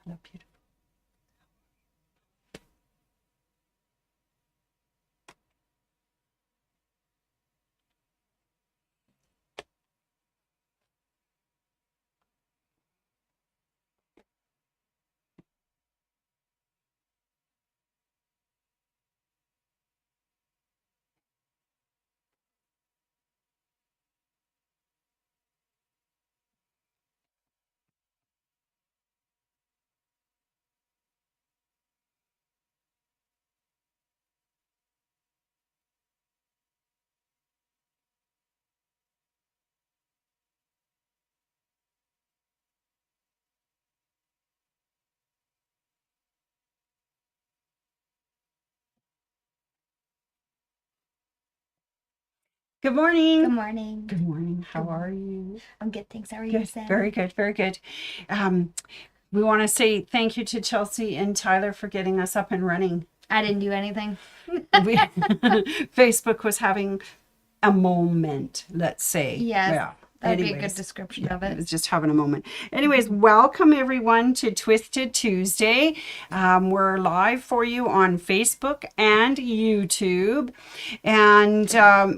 Hello, beautiful. Good morning. Good morning. Good morning. How are you? I'm good, thanks. How are you, Good. Sam? Very good. Very good. We want to say thank you to Chelsea and Tyler for getting us up and running. I didn't do anything. Facebook was having a moment, let's say. Yes. Yeah. That'd be a good description of It it. was just having a moment. Anyways, welcome everyone to Twisted Tuesday. We're live for you on Facebook and YouTube. And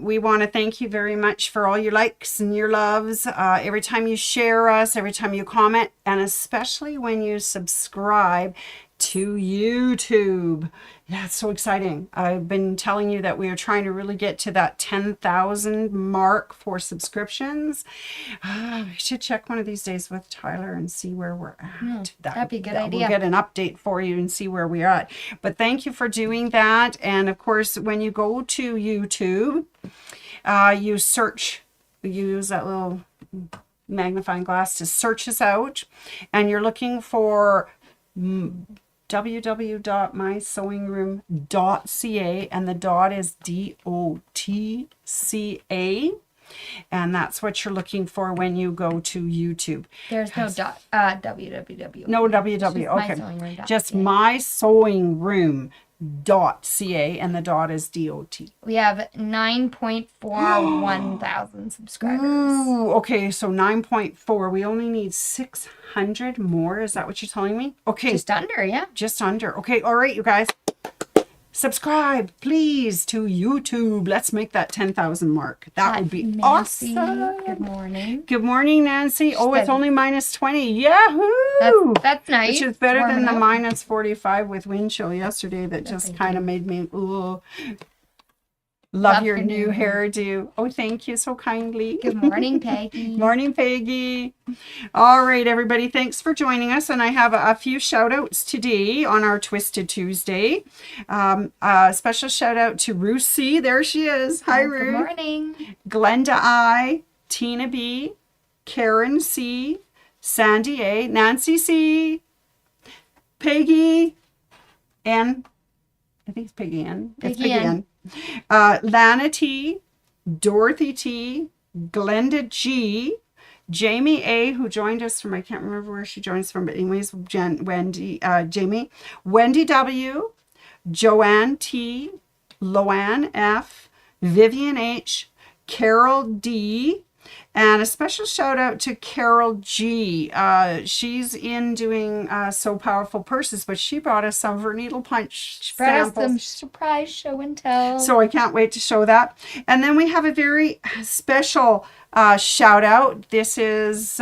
we want to thank you very much for all your likes and your loves. Every time you share us, every time you comment, and especially when you subscribe to YouTube. Yeah, it's so exciting. I've been telling you that we are trying to really get to that 10,000 mark for subscriptions. I should check one of these days with Tyler and see where we're at. That'd be a good idea. We'll get an update for you and see where we're at. But thank you for doing that. And of course, when you go to YouTube, you search, you use that little magnifying glass to search us out. And you're looking for www.mysewingroom.ca, and the dot is DOTCA, and that's what you're looking for when you go to YouTube. There's no www. No www. Okay, just mysewingroom.ca, and the dot is DOT. We have 9.41 thousand subscribers. Ooh, okay, so 9.4. We only need 600 more. Is that what you're telling me? Okay. Just under, yeah. Just under. Okay, all right, you guys. Subscribe, please, to YouTube. Let's make that 10,000 mark. That would be Nancy, awesome. good morning. Good morning, Nancy. Oh, it's only minus 20. Yahoo! That's nice. Which is better than the up. minus 45 with wind chill yesterday that just kind of made me, ooh. Love your new hairdo. Oh, thank you so kindly. Good morning, Peggy. Morning, Peggy. All right, everybody. Thanks for joining us. And I have a few shout outs today on our Twisted Tuesday. A special shout out to Ruth C. There she is. Hi, Ruth. Good morning. Glenda I, Tina B, Karen C, Sandy A, Nancy C, Peggy N. I think it's Peggy N. It's Peggy N. Lana T, Dorothy T, Glenda G, Jamie A, who joined us from, I can't remember where she joins from, but anyways, Jamie, Wendy W, Joanne T, Loanne F, Vivian H, Carol D, and a special shout out to Carol G. She's in doing So Powerful Purses, but she brought us some of her needle punch samples. Brought us some surprise show and tell. So I can't wait to show that. And then we have a very special shout out. This is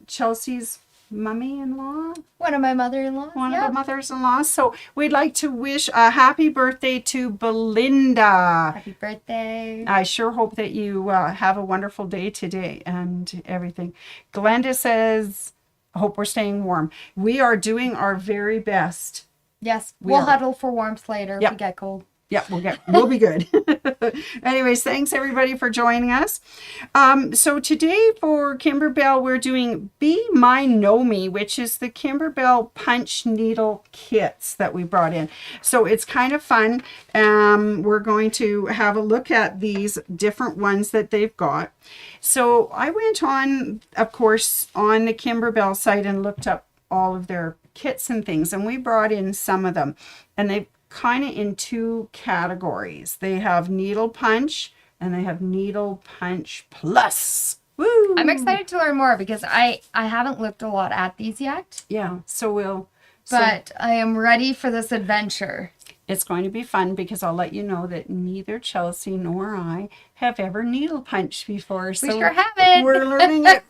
Chelsea's mummy-in-law. One of my mother-in-laws. One of the mothers-in-law. So we'd like to wish a happy birthday to Belinda. Happy birthday. I sure hope that you have a wonderful day today and everything. Glenda says, I hope we're staying warm. We are doing our very best. Yes, we'll huddle for warmth later if we get cold. Yeah, we'll be good. Anyways, thanks everybody for joining us. So today for Kimberbell, we're doing Be My Gnome, which is the Kimberbell punch needle kits that we brought in. So it's kind of fun. We're going to have a look at these different ones that they've got. So I went on, of course, on the Kimberbell site and looked up all of their kits and things, and we brought in some of them, and they've kind of in two categories. They have needle punch and they have needle punch plus. Woo! I'm excited to learn more because I haven't looked a lot at these yet. Yeah, so But I am ready for this adventure. it's going to be fun because I'll let you know that neither Chelsea nor I have ever needle punched before. So We sure haven't. we're learning it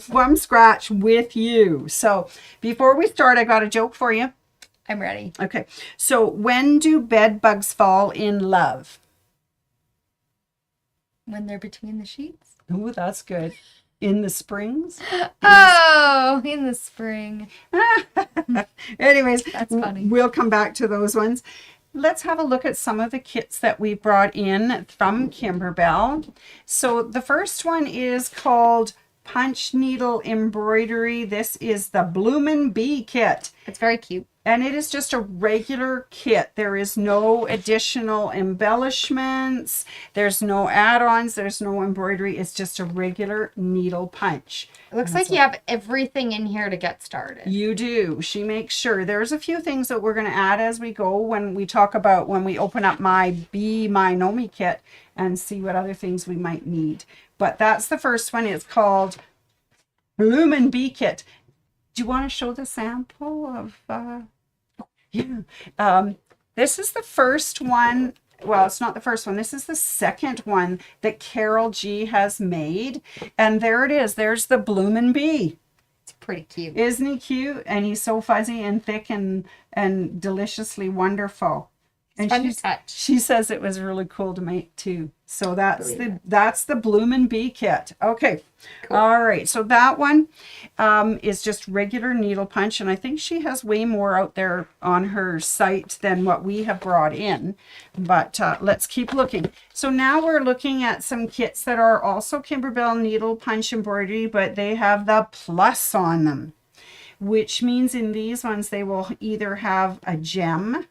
from scratch with you. So before we start, I got a joke for you. I'm ready. Okay. So when do bed bugs fall in love? When they're between the sheets. Oh, that's good. In the springs? In the spring. Anyways, That's funny. We'll come back to those ones. Let's have a look at some of the kits that we brought in from Kimberbell. So the first one is called Punch Needle Embroidery. This is the Bloomin' Bee kit. It's very cute. And it is just a regular kit. There is no additional embellishments. There's no add-ons. There's no embroidery. It's just a regular needle punch. It looks like you have everything in here to get started. You do. She makes sure. There's a few things that we're going to add as we go when we talk about when we open up My Gnome kit and see what other things we might need. But that's the first one. It's called Bloomin' Bee kit. Do you want to show the sample of... this is the first one. Well, it's not the first one. This is the second one that Carol G has made. And there it is. There's the Bloomin' Bee. It's pretty cute. Isn't he cute? And he's so fuzzy and thick and deliciously wonderful. And fun to touch. She says it was really cool to make too. So that's the Bloomin' Bee kit. Okay. Cool. All right. So that one is just regular needle punch. And I think she has way more out there on her site than what we have brought in. But let's keep looking. So now we're looking at some kits that are also Kimberbell needle punch embroidery, but they have the plus on them, which means in these ones they will either have a gem,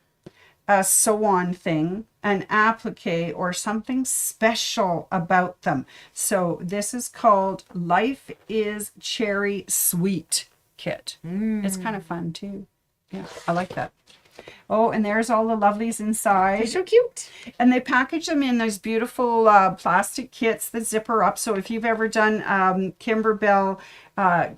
a sew-on thing, an applique, or something special about them. So this is called Life is Cherry Sweet kit. It's kind of fun too. Yeah, I like that. Oh, and there's all the lovelies inside. They're so cute. And they package them in those beautiful plastic kits that zipper up. So if you've ever done Kimberbell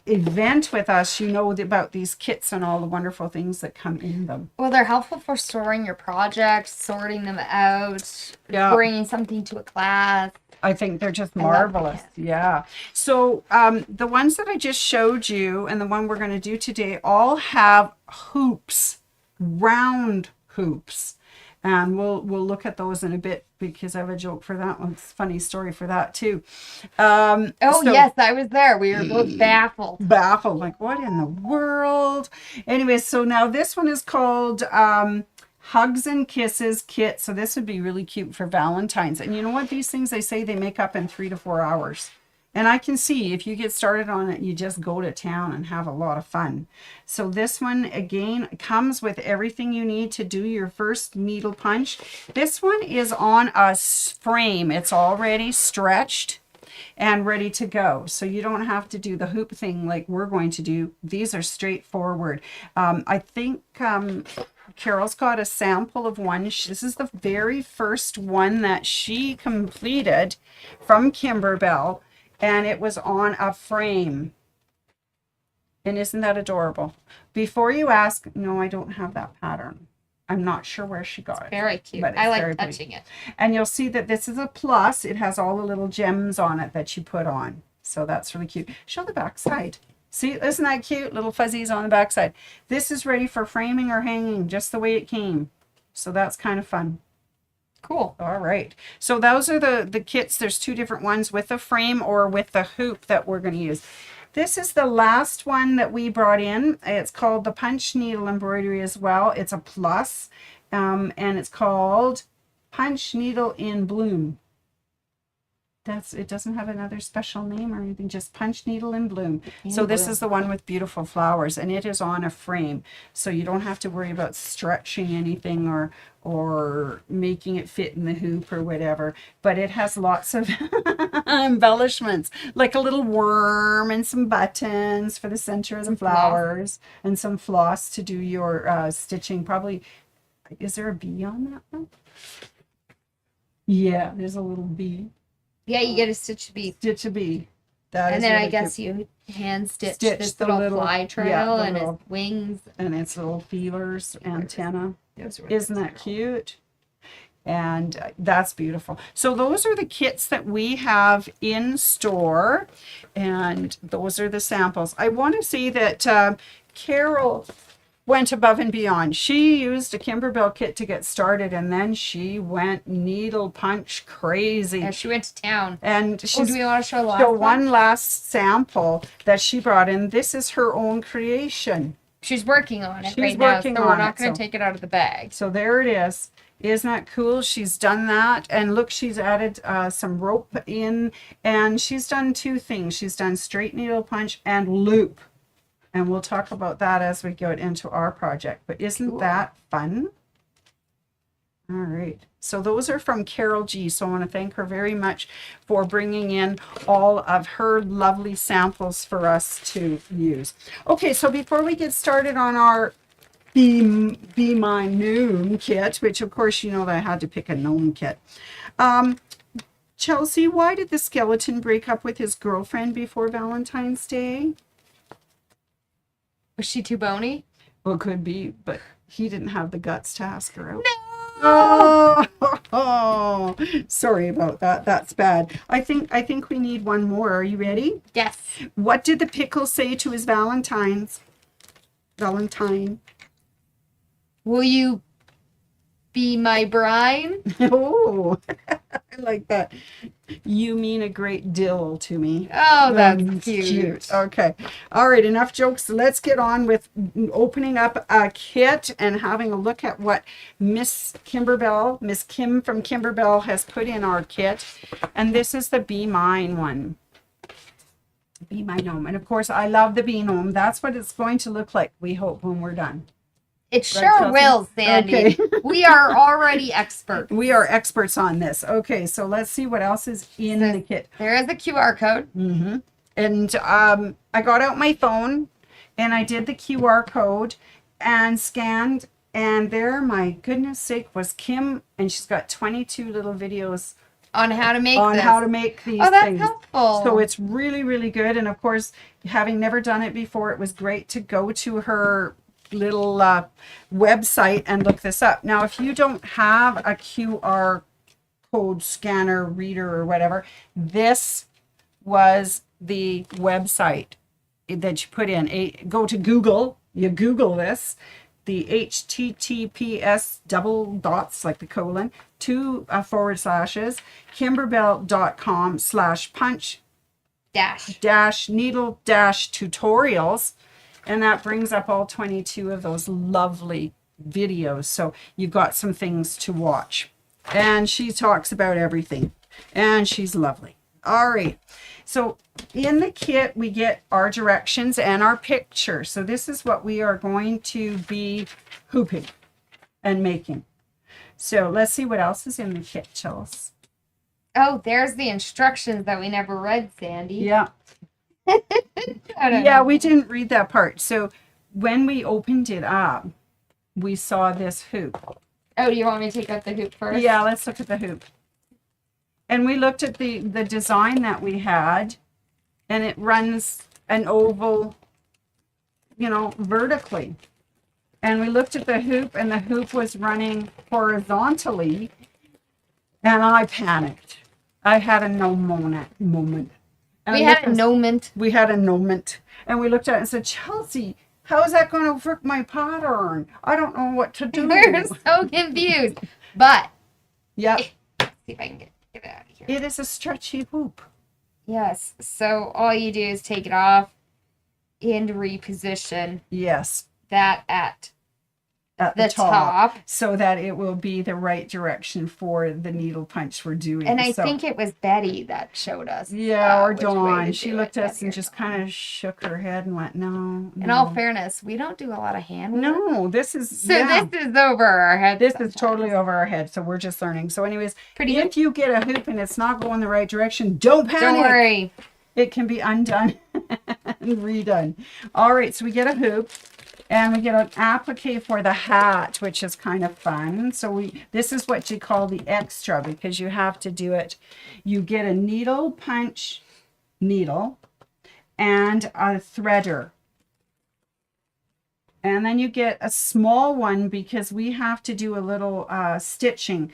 event with us, you know about these kits and all the wonderful things that come in them. Well, they're helpful for storing your projects, sorting them out, bringing something to a class. I think they're just marvelous. Yeah. So the ones that I just showed you and the one we're going to do today all have hoops. Round hoops, and we'll look at those in a bit because I have a joke for that one. It's a funny story for that too. Yes, I was there. We were both baffled, like what in the world. Anyway, so now this one is called Hugs and Kisses kit. So this would be really cute for Valentine's. And you know what, these things, they say they make up in 3 to 4 hours. And I can see if you get started on it, you just go to town and have a lot of fun. So this one, again, comes with everything you need to do your first needle punch. This one is on a frame. It's already stretched and ready to go. So you don't have to do the hoop thing like we're going to do. These are straightforward. I think Carol's got a sample of one. This is the very first one that she completed from Kimberbell. And it was on a frame. And isn't that adorable? Before you ask, no, I don't have that pattern. I'm not sure where she got it. Very cute. But I like touching it. And you'll see that this is a plus. It has all the little gems on it that you put on. So that's really cute. Show the back side. See, isn't that cute? Little fuzzies on the back side. This is ready for framing or hanging just the way it came. So that's kind of fun. Cool. All right. So those are the kits. There's 2 different ones with a frame or with the hoop that we're going to use. This is the last one that we brought in. It's called the Punch Needle Embroidery as well. It's a plus, and it's called Punch Needle in Bloom. It doesn't have another special name or anything, just Punch Needle in Bloom. So this is the one with beautiful flowers, and it is on a frame. So you don't have to worry about stretching anything or making it fit in the hoop or whatever. But it has lots of embellishments, like a little worm and some buttons for the center of the flowers and some floss to do your stitching. Probably, is there a bee on that one? Yeah, there's a little bee. Yeah, you get a stitch to be. Stitch a bee. That And is then really I guess cute. you hand stitch Stitch this the little fly trail the and little- his wings. and its little feelers, antenna. Those are what Isn't those that are. cute? And that's beautiful. So those are the kits that we have in store, and those are the samples. I want to say that Carol went above and beyond. She used a Kimberbell kit to get started, and then she went needle punch crazy. Yeah, she went to town. And Do she's we want to show the last show one? one last sample that she brought in. This is her own creation. She's working on it She's right now, working so we're on not it, going to so- take it out of the bag. So there it is. Isn't that cool? She's done that. And look, she's added some rope in, and she's done two things. She's done straight needle punch and loop. And we'll talk about that as we get into our project. But isn't that fun? All right. So those are from Carol G. So I want to thank her very much for bringing in all of her lovely samples for us to use. Okay, so before we get started on our Be My Gnome kit, which of course you know that I had to pick a gnome kit. Chelsea, why did the skeleton break up with his girlfriend before Valentine's Day? Was she too bony? Well, it could be, but he didn't have the guts to ask her out. No! Oh, sorry about that. That's bad. I think we need one more. Are you ready? Yes. What did the pickle say to his Valentine? Will you be my bride? Oh, I like that. You mean a great deal to me. Oh, that's cute. Okay. All right. Enough jokes. Let's get on with opening up a kit and having a look at what Miss Kim from Kimberbell has put in our kit. And this is the Be Mine one. Be My Gnome. And of course, I love the Bee Gnome. That's what it's going to look like, we hope, when we're done. It sure Chelsea? will, Sandy. Okay. We are already experts. We are experts on this. Okay, so let's see what else is in the kit. There is a QR code. Mm-hmm. And I got out my phone and I did the QR code and scanned, and there, my goodness sake, was Kim, and she's got 22 little videos On how to make on this. how to make these Oh, that's things. helpful. So it's really, really good. And of course, having never done it before, it was great to go to her little website and look this up. Now, if you don't have a QR code scanner, reader, or whatever, this was the website that you put in. Go to Google, you Google this, the HTTPS double dots, like the colon, 2 forward slashes, kimberbell.com/punch needle tutorials. And that brings up all 22 of those lovely videos. So you've got some things to watch. And she talks about everything. And she's lovely. All right. So in the kit, we get our directions and our picture. So this is what we are going to be hooping and making. So let's see what else is in the kit, Chels. Oh, there's the instructions that we never read, Sandy. Yeah. I don't Yeah, know. we didn't read that part. So when we opened it up, we saw this hoop. Oh, do you want me to take out the hoop first? Yeah, let's look at the hoop. And we looked at the design that we had, and it runs an oval, vertically. And we looked at the hoop, and the hoop was running horizontally, and I panicked. I had a no moment. And We I had looked a moment. We had a moment. And we looked at it and said, Chelsea, how is that going to work my pattern? I don't know what to do. We're so confused. But, Yep. see if I can get it out of here. It is a stretchy hoop. Yes. So all you do is take it off and reposition Yes. that at At the top. so that it will be the right direction for the needle punch we're doing. And I So- think it was Betty that showed us. Yeah, or which way Dawn. to She do looked it, at us Betty and or just Dawn. kind of shook her head and went, no. In all fairness, we don't do a lot of hand work. No, this is, So yeah. this is over our head. This is sometimes. totally over our head, so we're just learning. So anyways, Pretty good. if you get a hoop and it's not going the right direction, don't panic. Don't worry. It can be undone and redone. All right, so we get a hoop. And we get an applique for the hat, which is kind of fun. So this is what you call the extra, because you have to do it. You get a needle punch needle and a threader. And then you get a small one because we have to do a little stitching.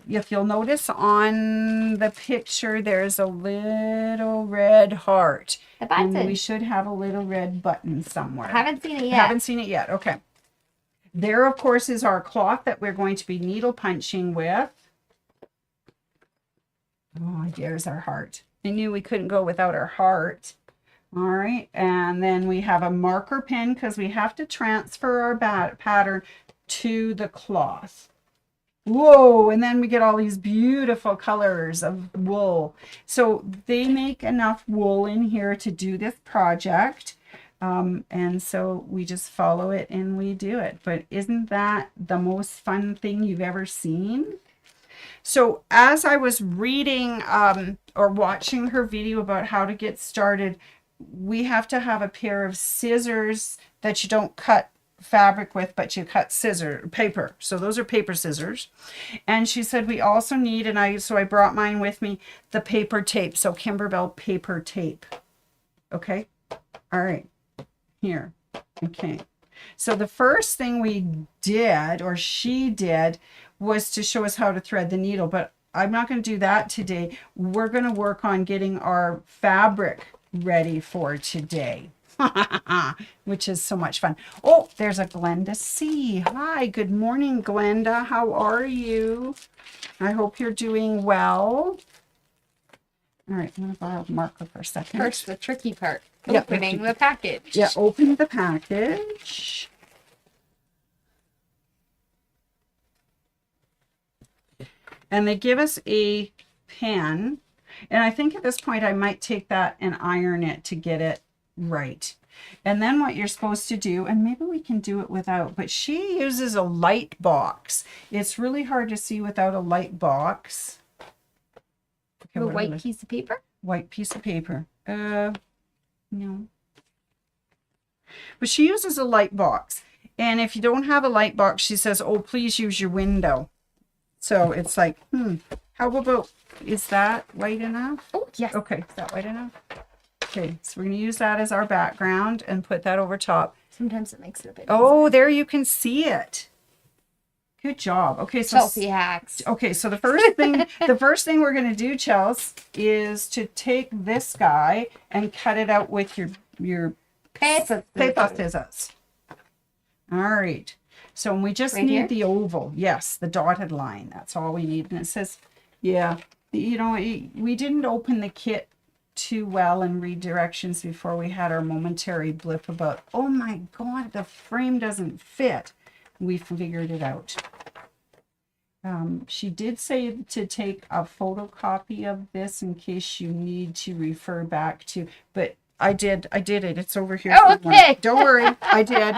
If you'll notice on the picture, there's a little red heart. And we should have a little red button somewhere. I haven't seen it yet. Haven't seen it yet. Okay. There, of course, is our cloth that we're going to be needle punching with. Oh, there's our heart. I knew we couldn't go without our heart. All right, and then we have a marker pen because we have to transfer our pattern to the cloth. Whoa, and then we get all these beautiful colors of wool. So they make enough wool in here to do this project. And so we just follow it and we do it. But isn't that the most fun thing you've ever seen? So as I was reading or watching her video about how to get started, we have to have a pair of scissors that you don't cut fabric with, but you cut paper. So those are paper scissors. And she said we also need, so I brought mine with me, the paper tape. So Kimberbell paper tape. Okay. All right. Here. Okay. So the first thing we did, or she did, was to show us how to thread the needle, but I'm not going to do that today. We're going to work on getting our fabric ready for today, which is so much fun. Oh, there's a Glenda C. Hi, good morning, Glenda. How are you? I hope you're doing well. All right, I'm going to borrow a marker for a second. First, the tricky part, opening the package. Yeah, open the package. And they give us a pen. And I think at this point I might take that and iron it to get it right. And then what you're supposed to do, and maybe we can do it without, but she uses a light box. It's really hard to see without a light box. Okay, a white piece of paper? White piece of paper. No. But she uses a light box. And if you don't have a light box, she says, oh, please use your window. So it's like, how about, is that white enough? Oh, yes. Okay, is that white enough? Okay, so we're going to use that as our background and put that over top. Sometimes it makes it a bit Oh, easier. There you can see it. Good job. Okay, so selfie hacks. Okay, so the first thing we're going to do, Chels, is to take this guy and cut it out with your paper scissors. All right. So we just need the oval. Yes, the dotted line. That's all we need. And it says, yeah, you know, we didn't open the kit too well and read directions before we had our momentary blip about, oh my God, the frame doesn't fit. We figured it out. She did say to take a photocopy of this in case you need to refer back to, but I did it. It's over here. Oh, okay. Don't worry. I did.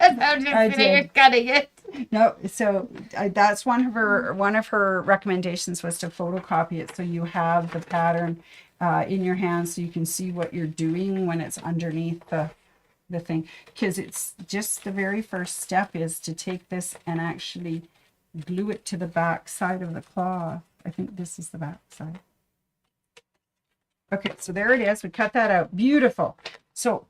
I did. Cutting it. No, so that's one of her recommendations was to photocopy it so you have the pattern in your hand so you can see what you're doing when it's underneath the thing, because it's just the very first step is to take this and actually glue it to the back side of the cloth. I think this is the back side. Okay, so there it is. We cut that out. Beautiful. So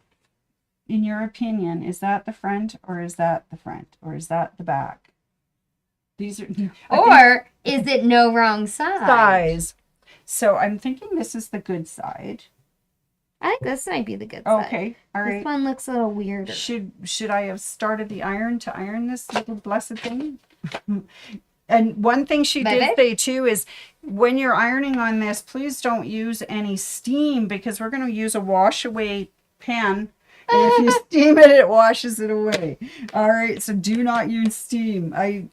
in your opinion, is that the front or is that the front or is that the back? These are, or is it no wrong side? So I'm thinking this is the good side. I think this might be the good side. Okay, all right. This one looks a little weirder. Should I have started the iron to iron this little blessed thing? And one thing she did say too is when you're ironing on this, please don't use any steam because we're going to use a wash away pan. And if you steam it, it washes it away. All right. So do not use steam. I'm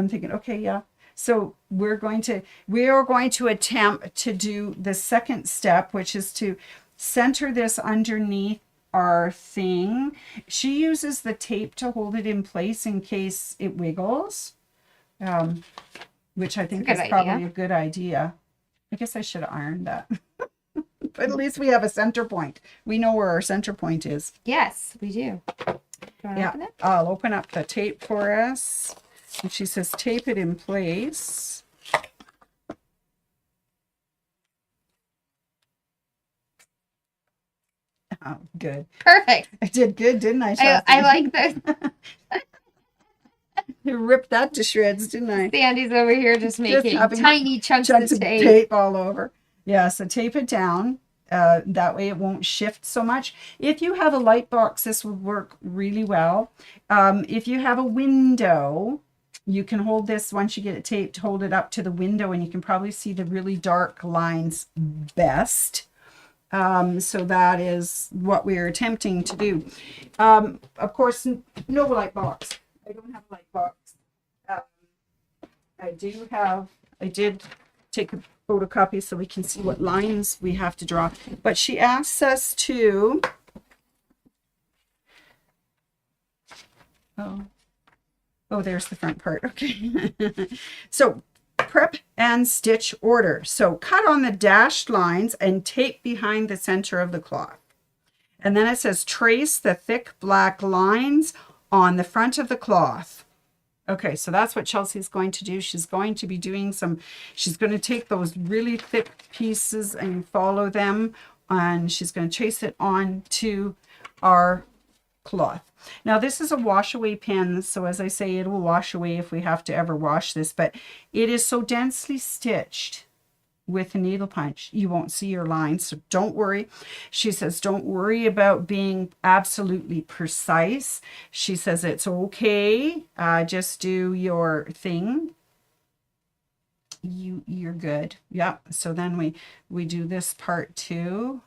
thinking, okay, yeah. So we are going to attempt to do the second step, which is to center this underneath our thing. She uses the tape to hold it in place in case it wiggles. Which I think is probably a good idea. I guess I should have ironed that. But at least we have a center point. We know where our center point is. Yes, we do. Do you want to open it? I'll open up the tape for us. And she says tape it in place. Oh, good. Perfect. I did good, didn't I, Chelsea? I like this. You ripped that to shreds, didn't I? Sandy's over here just making having tiny chunks of tape. Tape all over. Yeah, so tape it down. That way it won't shift so much. If you have a light box, this would work really well. If you have a window, you can hold this, once you get it taped, hold it up to the window and you can probably see the really dark lines best. So that is what we're attempting to do. Of course, no light box. I don't have a light box. I did take a photocopy so we can see what lines we have to draw. But she asks us to... Oh, there's the front part. Okay. So prep and stitch order. So cut on the dashed lines and tape behind the center of the cloth. And then it says trace the thick black lines on the front of the cloth. Okay, so that's what Chelsea's going to do. She's going to be doing she's going to take those really thick pieces and follow them, and she's going to trace it onto our cloth. Now this is a wash away pen, so as I say, it will wash away if we have to ever wash this, but it is so densely stitched with a needle punch, you won't see your lines, so don't worry. She says don't worry about being absolutely precise. She says it's okay, just do your thing. You're good. Yep. So then we do this part too.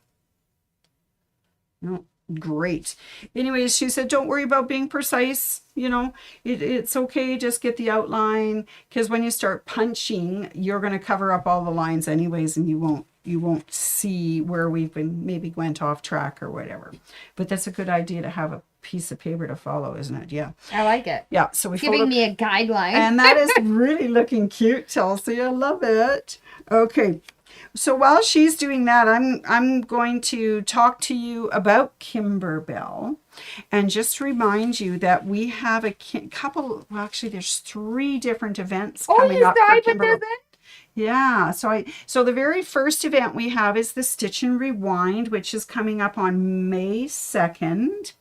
No. Great. Anyways, she said don't worry about being precise, you know, it's okay, just get the outline, because when you start punching you're going to cover up all the lines anyways, and you won't see where we've been maybe went off track or whatever. But that's a good idea to have a piece of paper to follow, isn't it? Yeah, I like it. Yeah, so we giving me a guideline. And that is really looking cute, Chelsea. I love it. Okay. So while she's doing that, I'm going to talk to you about Kimberbell, and just remind you that we have a couple. Well, actually, there's 3 different events coming up for Kimberbell. Yeah. So the very first event we have is the Stitch and Rewind, which is coming up on May 2nd.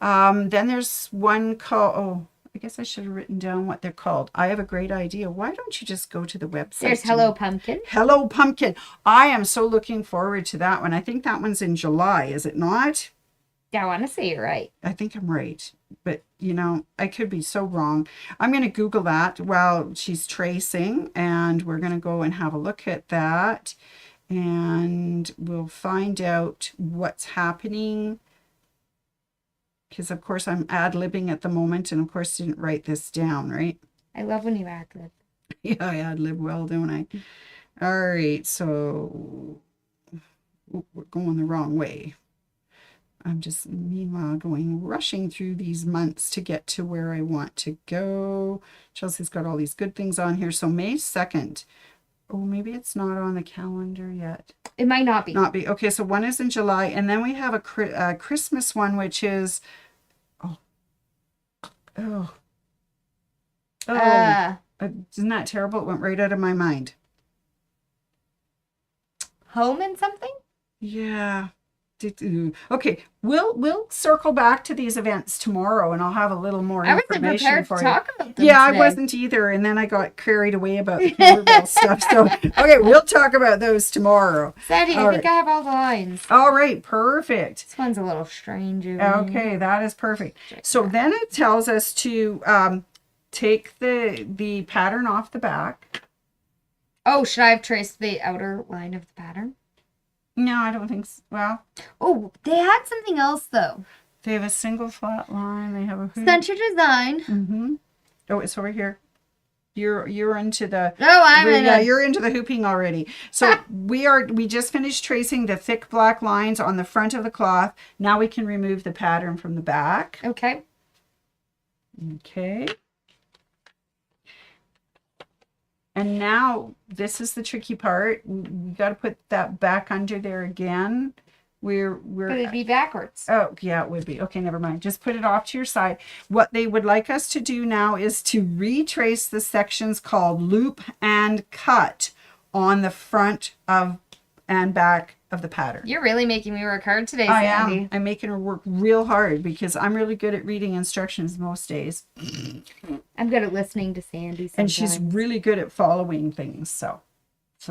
Then there's one called. I guess I should have written down what they're called. I have a great idea. Why don't you just go to the website? There's Hello Pumpkin. Hello Pumpkin. I am so looking forward to that one. I think that one's in July, is it not? Yeah, I want to say you're right. I think I'm right. But, you know, I could be so wrong. I'm going to Google that while she's tracing. And we're going to go and have a look at that. And we'll find out what's happening. Because, of course, I'm ad-libbing at the moment, and, of course, didn't write this down, right? I love when you ad-lib. Yeah, I ad-lib well, don't I? All right, so we're going the wrong way. I'm just, meanwhile, rushing through these months to get to where I want to go. Chelsea's got all these good things on here. So May 2nd. Oh, maybe it's not on the calendar yet. It might not be. Not be. Okay, so one is in July, and then we have a Christmas one, which is... Oh. Isn't that terrible? It went right out of my mind. Home and something? Yeah. Okay, we'll circle back to these events tomorrow, and I'll have a little more information for you. I wasn't prepared to talk about them today. I wasn't either, and then I got carried away about the Kimberbell stuff. So, okay, we'll talk about those tomorrow. Sadie, I think I have all the lines. All right, perfect. This one's a little strange. Okay, that is perfect. So then it tells us to take the pattern off the back. Oh, should I have traced the outer line of the pattern? No, I don't think so. Well. Oh, they had something else, though. They have a single flat line. They have a hoop. Center design. Mm-hmm. Oh, it's over here. You're into the... No, you're into the hooping already. So we just finished tracing the thick black lines on the front of the cloth. Now we can remove the pattern from the back. Okay. Okay. And now this is the tricky part. We got to put that back under there again. But it'd be backwards. Oh, yeah, it would be. Okay, never mind. Just put it off to your side. What they would like us to do now is to retrace the sections called loop and cut on the front of and back of the pattern. You're really making me work hard today, I Sandy. am. I'm making her work real hard because I'm really good at reading instructions most days. I'm good at listening to Sandy sometimes. And she's really good at following things. So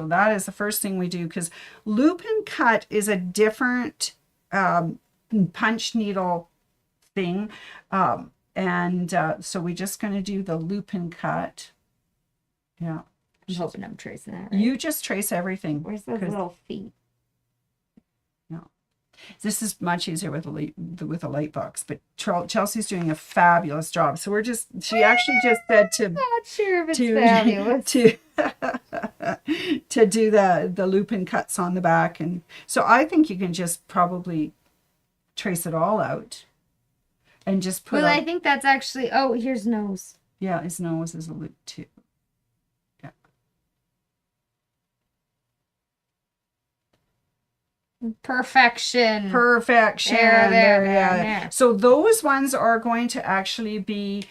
that is the first thing we do, because loop and cut is a different punch needle thing. So we're just going to do the loop and cut. Yeah. I'm hoping I'm tracing that right. You just trace everything. Where's those little feet? This is much easier with a light box, but Chelsea's doing a fabulous job. So she actually just said to, not sure if it's fabulous. to do the loop and cuts on the back. And so I think you can just probably trace it all out and just put I think that's actually, here's nose. Yeah, his nose is a loop too. Perfection. There. So those ones are going to actually be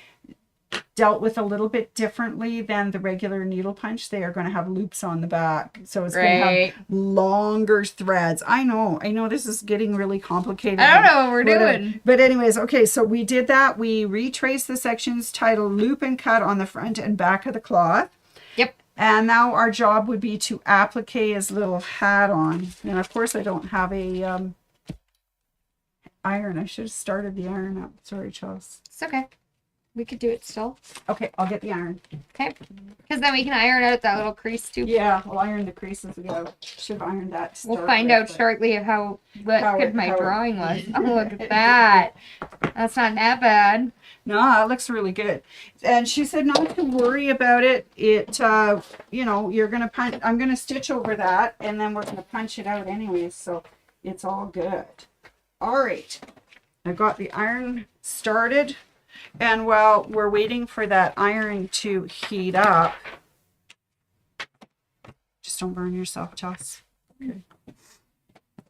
dealt with a little bit differently than the regular needle punch. They are going to have loops on the back, so it's going to have longer threads. I know this is getting really complicated. I don't know what we're doing, but anyways, okay, so we did that. We retraced the sections titled loop and cut on the front and back of the cloth. Yep. And now our job would be to applique his little hat on. And of course I don't have a iron. I should have started the iron up. Sorry, Chelsea. It's okay. We could do it still. Okay, I'll get the iron. Okay. Because then we can iron out that little crease too. Yeah, we'll iron the creases. Should have ironed that. We'll find out shortly of how good my drawing was. Oh, look at that. That's not that bad. No, it looks really good. And she said not to worry about it. It, you're going to punch. I'm going to stitch over that, and then we're going to punch it out anyway. So it's all good. All right. I got the iron started. And while we're waiting for that iron to heat up, just don't burn yourself, Chelsea. Okay.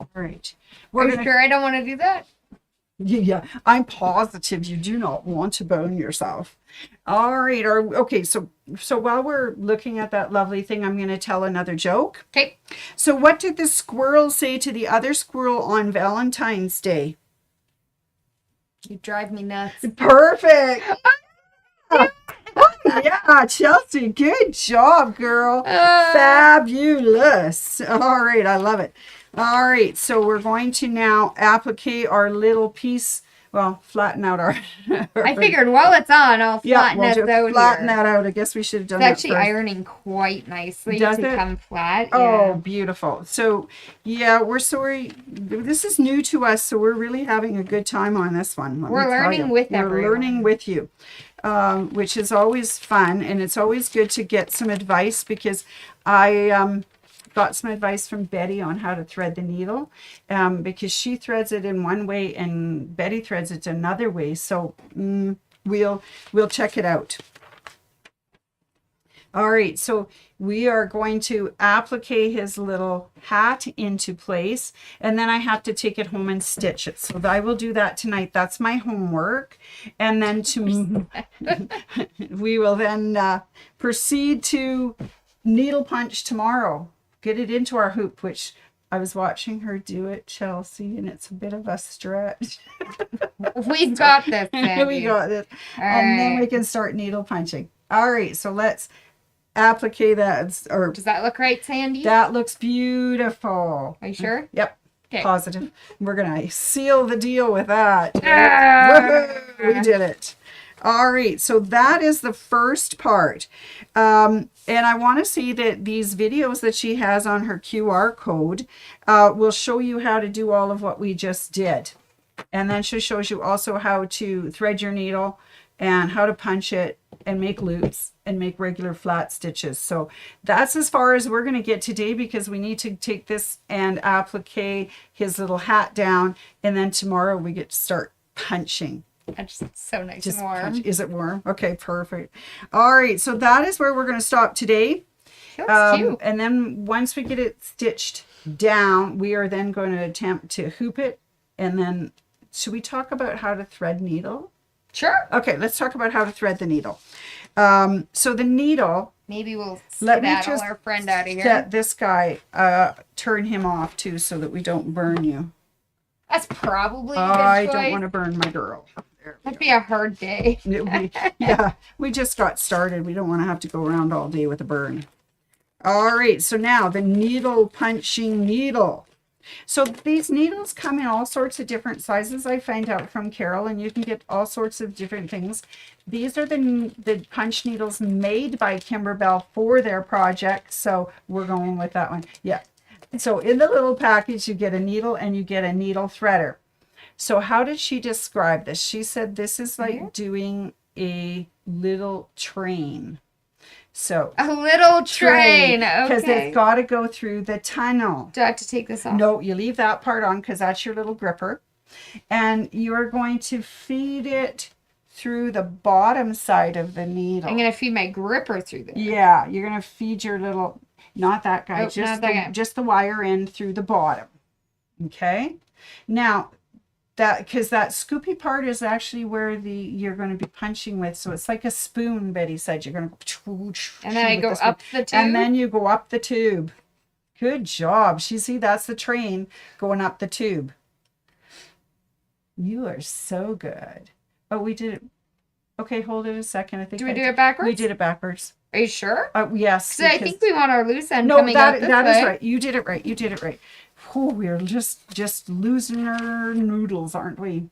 All right. Are you sure I don't want to do that? Yeah, I'm positive you do not want to burn yourself. All right. Okay. So while we're looking at that lovely thing, I'm going to tell another joke. Okay. So what did the squirrel say to the other squirrel on Valentine's Day? You drive me nuts. Perfect. Yeah, Chelsea, good job, girl. Fabulous. All right, I love it. All right, so we're going to now applique our little piece. Well, flatten out our... I figured while it's on, I'll flatten it out. Flatten that out. I guess we should have done that first. It's actually ironing quite nicely to come flat. Oh, beautiful. So, yeah, we're sorry. This is new to us, so we're really having a good time on this one. We're learning with everyone. We're learning with you, which is always fun, and it's always good to get some advice, because I... got some advice from Betty on how to thread the needle, because she threads it in one way and Betty threads it another way. So we'll check it out. All right, so we are going to applique his little hat into place, and then I have to take it home and stitch it. So I will do that tonight. That's my homework. And then we will then proceed to needle punch tomorrow. Get it into our hoop, which I was watching her do it, Chelsea, and it's a bit of a stretch. We got this, Sandy. We got this. And then we can start needle punching. All right, so let's applique that. Does that look right, Sandy? That looks beautiful. Are you sure? Yep. Okay. Positive. We're going to seal the deal with that. Woohoo! We did it. All right, so that is the first part. And I want to see that these videos that she has on her QR code will show you how to do all of what we just did. And then she shows you also how to thread your needle and how to punch it and make loops and make regular flat stitches. So that's as far as we're going to get today, because we need to take this and applique his little hat down. And then tomorrow we get to start punching. It's so nice and warm. Is it warm? Okay, perfect. All right, so that is where we're going to stop today. That's cute. And then once we get it stitched down. We are then going to attempt to hoop it. And then, should we talk about how to thread needle? Sure. Okay, let's talk about how to thread the needle. So the needle, Maybe we'll let me skedaddle just our friend out of here. set this guy, turn him off too so that we don't burn you. That's probably a good I choice. don't want to burn my girl. That'd be a hard day. We just got started. We don't want to have to go around all day with a burn. All right, so now the needle punching needle. So these needles come in all sorts of different sizes, I find out from Carol, and you can get all sorts of different things. These are the punch needles made by Kimberbell for their project, so we're going with that one. Yeah. So in the little package, you get a needle and you get a needle threader. So how did she describe this? She said this is like doing a little train. So a little train, because okay. it's got to go through the tunnel. Do I have to take this off? No, you leave that part on because that's your little gripper. And you're going to feed it through the bottom side of the needle. I'm going to feed my gripper through there. Yeah, you're going to feed your little, not that guy, Nope, just the wire end through the bottom. Okay? Now, because that scoopy part is actually where you're going to be punching with. So it's like a spoon, Betty said. You're going to and then I go up the tube. And then you go up the tube. Good job. See, that's the train going up the tube. You are so good. Oh, we did it. Okay, hold it a second. I think. Do we do it backwards? We did it backwards. Are you sure? Yes. Because I think we want our loose end coming out this way. No, that is right. You did it right. You did it right. Oh, we're just losing our noodles, aren't we?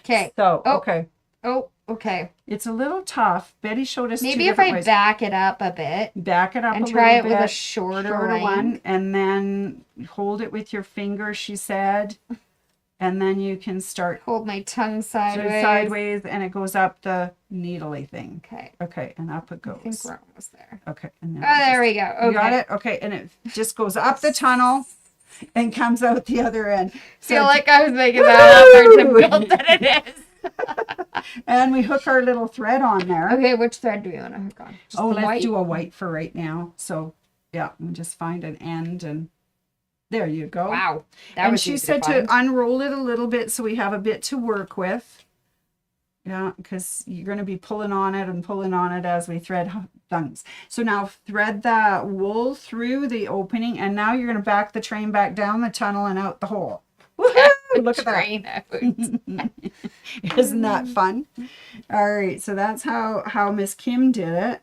Okay. So, okay. Oh, okay. It's a little tough. Betty showed us maybe if I back it up a bit. Back it up and a try little it bit. with a shorter one, and then hold it with your finger, she said. And then you can start. Hold my tongue sideways. And it goes up the needly thing. Okay. Okay, and up it goes. I think we're almost there. Okay. And then there we go. Okay. You got it? Okay, and it just goes up the tunnel and comes out the other end. So feel like I was making that more difficult than it is. And we hook our little thread on there. Okay, which thread do we want to hook on? Just let's do a white for right now. So, yeah, we'll just find an end and there you go. Wow. And she said to unroll it a little bit so we have a bit to work with. Yeah, because you're going to be pulling on it as we thread things. So now thread the wool through the opening, and now you're going to back the train back down the tunnel and out the hole. Woohoo! Look at that. Isn't that fun? All right, so that's how Miss Kim did it.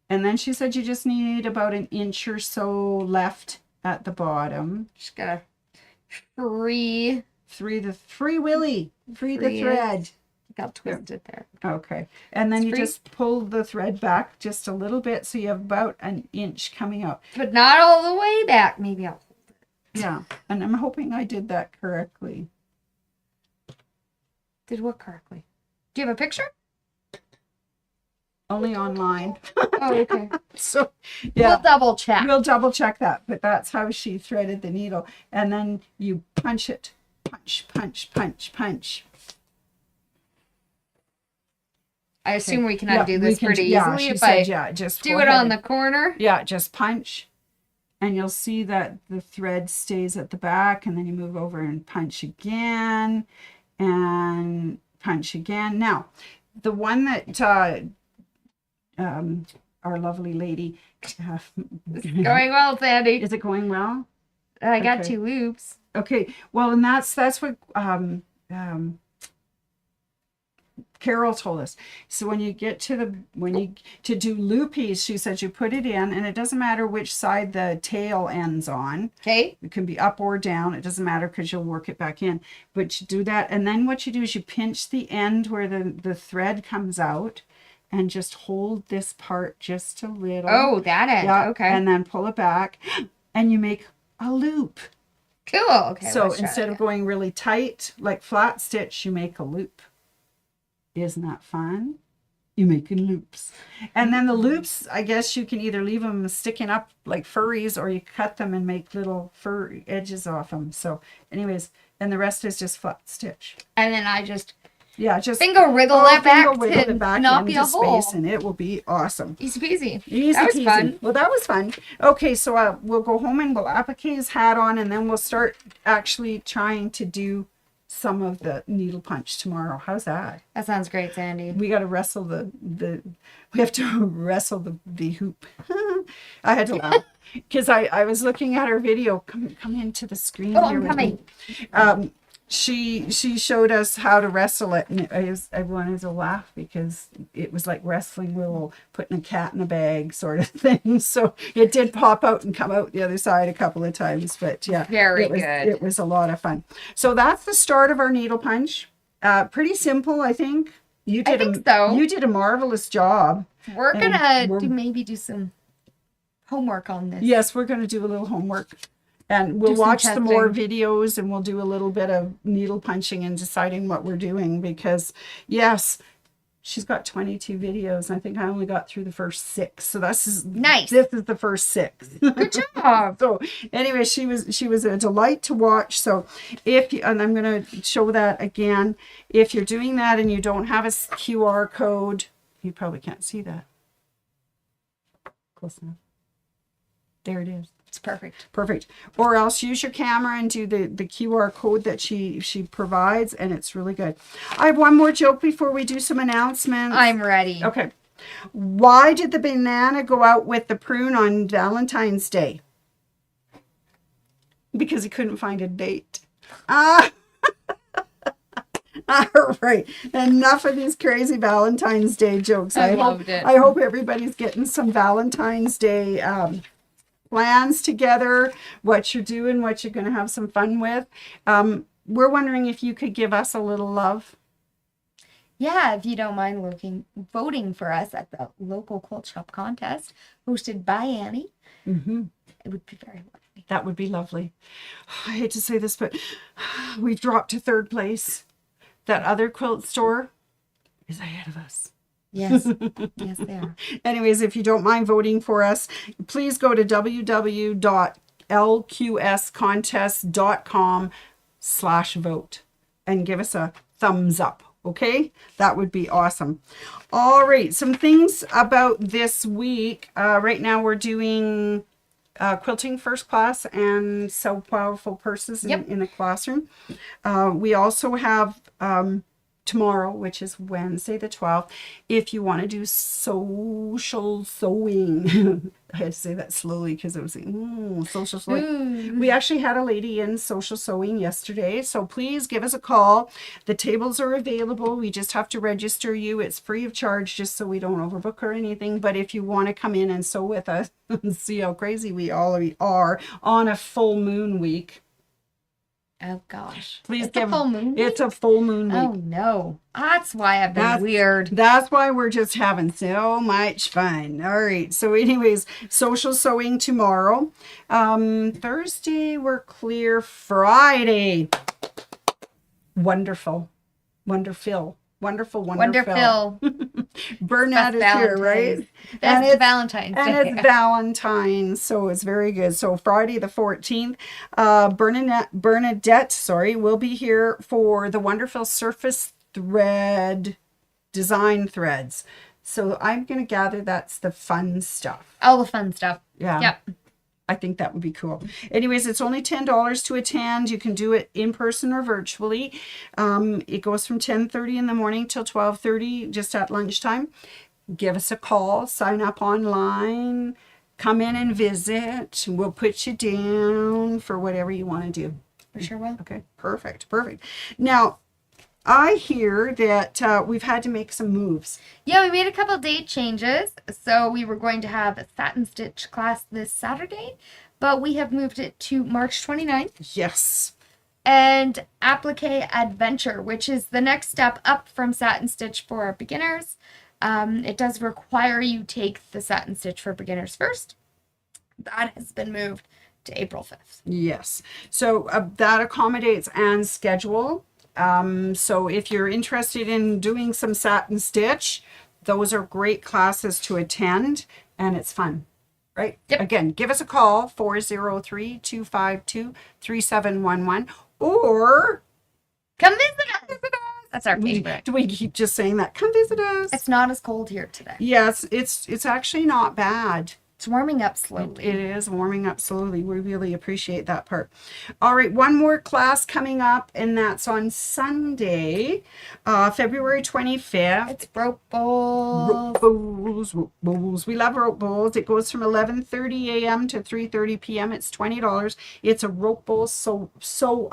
And then she said you just need about an inch or so left at the bottom. Just gotta free the thread. Got twisted there. Okay. And then you just pull the thread back just a little bit so you have about an inch coming out. But not all the way back. Maybe I'll hold it. Yeah. And I'm hoping I did that correctly. Did what correctly? Do you have a picture? Only online. Oh, okay. So, yeah. We'll double check. That. But that's how she threaded the needle. And then you punch it. Punch, punch, punch, punch. I assume we can undo this pretty easily if I just do it on the corner. Yeah, just punch. And you'll see that the thread stays at the back, and then you move over and punch again and punch again. Now, the one that our lovely lady... It's going well, Sandy. Is it going well? I got 2 loops. Okay, well, and that's what Carol told us. So when you get to to do loopies, she says you put it in, and it doesn't matter which side the tail ends on. Okay. It can be up or down. It doesn't matter because you'll work it back in. But you do that, and then what you do is you pinch the end where the thread comes out, and just hold this part just a little. Oh, that end. Yeah, okay. And then pull it back, and you make a loop. Cool. Okay. So instead of going really tight, like flat stitch, you make a loop. Isn't that fun? You're making loops. And then the loops, I guess you can either leave them sticking up like furries, or you cut them and make little fur edges off them. So anyways, and the rest is just flat stitch. And then I just Yeah, just Finger wriggle that back finger wiggle to it back not be into a hole. space, and it will be awesome. Easy peasy. Easy That was peasy. fun. Well, that was fun. Okay, so we'll go home and we'll applique his hat on, and then we'll start actually trying to do some of the needle punch tomorrow. How's that? That sounds great, Sandy. We got to wrestle we have to wrestle the hoop. I had to laugh because I was looking at her video. Come into the screen. Oh, here I'm with me. coming. She showed us how to wrestle it, and everyone was a laugh because it was like wrestling putting a cat in a bag sort of thing. So it did pop out and come out the other side a couple of times, but yeah, Very good. It was a lot of fun. So that's the start of our needle punch. Pretty simple, I think. You did You did a marvelous job. We're gonna maybe do some homework on this. Yes, we're gonna do a little homework. And we'll watch some more videos, and we'll do a little bit of needle punching and deciding what we're doing, because yes, she's got 22 videos. I think I only got through the first 6. So nice. This is the first 6. Good job. So anyway, she was a delight to watch. So and I'm going to show that again. If you're doing that and you don't have a QR code, you probably can't see that. Close enough. There it is. It's perfect. Perfect. Or else use your camera and do the QR code that she provides, and it's really good. I have one more joke before we do some announcements. I'm ready. Okay. Why did the banana go out with the prune on Valentine's Day? Because he couldn't find a date. All right. Enough of these crazy Valentine's Day jokes. I loved it. I hope everybody's getting some Valentine's Day plans together, what you're doing, what you're going to have some fun with. We're wondering if you could give us a little love. Yeah, if you don't mind voting for us at the local quilt shop contest hosted by Annie. Mm-hmm. It would be very lovely. That would be lovely. I hate to say this, but we've dropped to 3rd place. That other quilt store is ahead of us. Yes. Yes, they are. Anyways, if you don't mind voting for us, please go to www.lqscontest.com/vote and give us a thumbs up. Okay? That would be awesome. All right. Some things about this week. Right now we're doing quilting first class and So Powerful Purses in the classroom. We also have tomorrow, which is Wednesday the 12th, if you want to do social sewing. I had to say that slowly because it was social sewing. We actually had a lady in social sewing yesterday, so please give us a call. The tables are available. We just have to register you. It's free of charge, just so we don't overbook or anything. But if you want to come in and sew with us and see how crazy we all are on a full moon week. Oh gosh. Please it's a full moon week? It's a full moon week. Oh no. That's why I've been weird. That's why we're just having so much fun. All right. So anyways, social sewing tomorrow. Thursday we're clear. Friday. Wonderful. Wonderful. Bernadette is here, right? And it's Valentine's Day. And it's Valentine's, so it's very good. So Friday the 14th, Bernadette, will be here for the wonderful surface thread design threads. So I'm going to gather that's the fun stuff. All the fun stuff. Yeah. Yep. I think that would be cool. Anyways, it's only $10 to attend. You can do it in person or virtually. It goes from 10:30 in the morning till 12:30, just at lunchtime. Give us a call, sign up online, come in and visit. We'll put you down for whatever you want to do. For sure will. Okay, perfect. Now, I hear that we've had to make some moves. Yeah, we made a couple date changes. So we were going to have a satin stitch class this Saturday, but we have moved it to March 29th. Yes. And applique adventure, which is the next step up from satin stitch for beginners. It does require you take the satin stitch for beginners first. That has been moved to April 5th. Yes. So that accommodates Anne's schedule. So if you're interested in doing some satin stitch, those are great classes to attend, and it's fun, right? Yep. Again, give us a call, 403-252-3711, or come visit us. That's our favorite. We keep just saying that. Come visit us. It's not as cold here today. Yes, it's actually not bad. It's warming up slowly. It is warming up slowly. We really appreciate that part. All right, one more class coming up, and that's on Sunday, February 25th. It's rope bowls. Rope bowls. We love rope bowls. It goes from 11:30 a.m. to 3:30 p.m. It's $20. It's a rope bowl so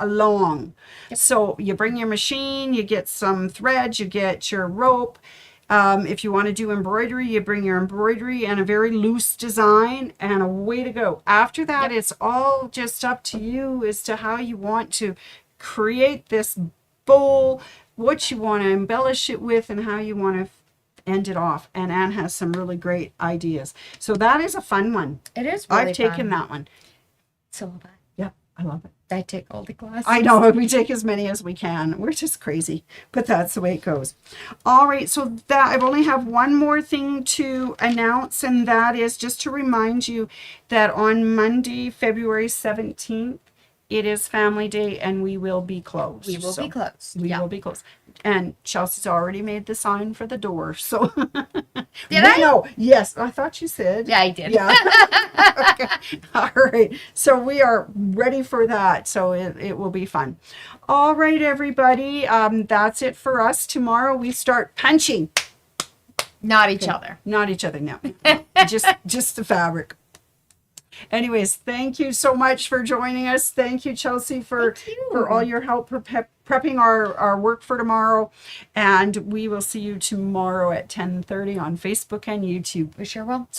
long. Yep. So you bring your machine, you get some threads, you get your rope. If you want to do embroidery, you bring your embroidery and a very loose design, and away to go. After that, it's all just up to you as to how you want to create this bowl, what you want to embellish it with, and how you want to end it off. And Anne has some really great ideas. So that is a fun one. It is really I've taken that one. So have I. Yep, I love it. I take all the classes. I know, we take as many as we can. We're just crazy, but that's the way it goes. All right, so that I only have one more thing to announce, and that is just to remind you that on Monday, February 17th, it is Family Day, and we will be closed. We will be closed. We will be closed. And Chelsea's already made the sign for the door, so. Did I? No, yes, I thought you said. Yeah, I did. Yeah. Okay. All right. So we are ready for that. So it will be fun. All right, everybody. That's it for us. Tomorrow we start punching. Not each other. Not each other, no. just the fabric. Anyways, thank you so much for joining us. Thank you, Chelsea, for all your help prepping our work for tomorrow. And we will see you tomorrow at 10:30 on Facebook and YouTube. We sure will. So